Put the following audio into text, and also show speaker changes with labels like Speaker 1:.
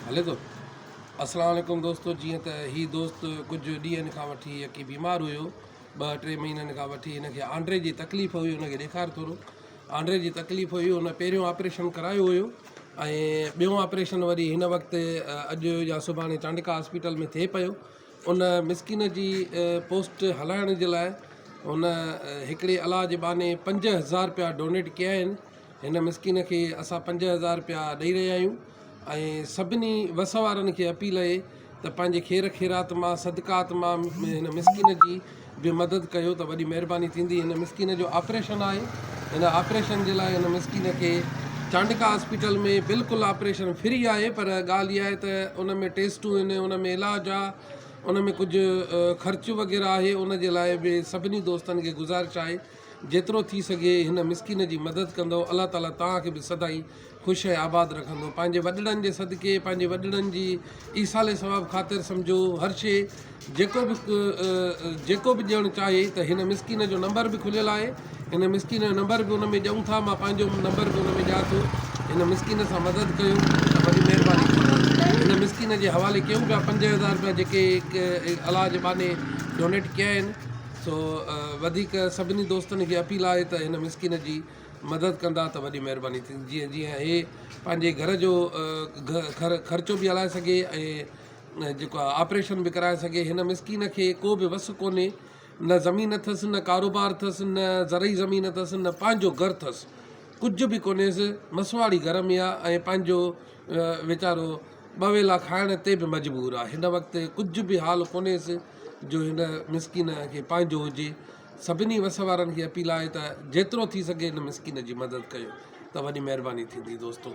Speaker 1: हले तो अस्सलाम वालेकुम दोस्तों। जीअं त ही दोस्त कुझु ॾींहंनि खां वठी यकी बीमार हुयो, 2-3 महीननि खां वठी हिनखे आंड्रे जी तकलीफ़ हुई। हुनखे ॾेखार थोरो आंड्रे जी तकलीफ़ हुई। हुन पहिरियों ऑपरेशन करायो हुयो ऐं ॿियों ऑपरेशन वरी हिन वक़्तु अॼु या सुभाणे चांडिका हॉस्पिटल में थिए पियो। उन मिसकिन जी पोस्ट हलाइण जे लाइ हुन हिकिड़े अलाह जे बहाने 5,000 रुपया डोनेट कया आहिनि। हिन मिसकिन खे असां 5,000 रुपया ॾेई रहिया आहियूं ऐं सभिनी वस वारनि खे अपील आहे त पंहिंजे खेर खेरात मां सदकात मां हिन मिसकिन जी बि मदद कयो त वॾी महिरबानी थींदी। हिन मिसकिन जो ऑपरेशन आहे। हिन ऑपरेशन जे लाइ हिन मिसकिन खे चांडिका हॉस्पिटल में बिल्कुलु ऑपरेशन फ्री आहे, पर ॻाल्हि इहा आहे त उन में टेस्टूं आहिनि, उन में इलाजु आहे, उन में कुझु ख़र्चु वग़ैरह आहे। उन जे लाइ बि सभिनी दोस्तनि खे गुज़ारिश आहे जेतिरो थी सघे हिन मिसकिन जी मदद कंदो। अलाह ताला तव्हांखे बि सदाई ख़ुशि ऐं आबाद रखंदो। पंहिंजे वॾड़नि जे सदिके, पंहिंजे वॾड़नि जी ईसाले सवाब ख़ातिर सम्झो हर शइ जेको बि ॾियणु चाहे त हिन मिसकिन जो नंबर बि खुलियल आहे। हिन मिसकिन जो नंबर बि उन में ॾियूं था, मां पंहिंजो नंबर बि उन में ॾियां थो। हिन मिसकिन सां मदद कयो त वॾी महिरबानी थींदी। हिन मिसकिन जे हवाले कयूं पिया 5,000 रुपया जेके अलाह जे बहाने डोनेट कया आहिनि। सो वधीक सभिनी दोस्तनि खे अपील आहे त हिन मिसकिन जी मदद कंदा त वॾी महिरबानी थींदी। जीअं जीअं हे पंहिंजे घर जो ख़र्चो बि हलाए सघे ऐं जेको आहे ऑपरेशन बि कराए सघे। हिन मिसकिन खे को बि वस कोन्हे, न ज़मीन अथसि, न कारोबार अथसि, न ज़रई ज़मीन अथसि, न पंहिंजो घरु अथसि, कुझु बि कोन्हेसि। मसवाड़ी घर में आहे ऐं पंहिंजो वीचारो 2 वेला खाइण ते बि मजबूर आहे। हिन वक़्तु कुझु बि हाल कोन्हेसि जो हिन मिसकिन खे पंहिंजो हुजे। सभिनी वस वारनि खे अपील आहे त जेतिरो थी सघे हिन मिसकिन जी मदद कयो त वॾी महिरबानी थींदी दोस्तो।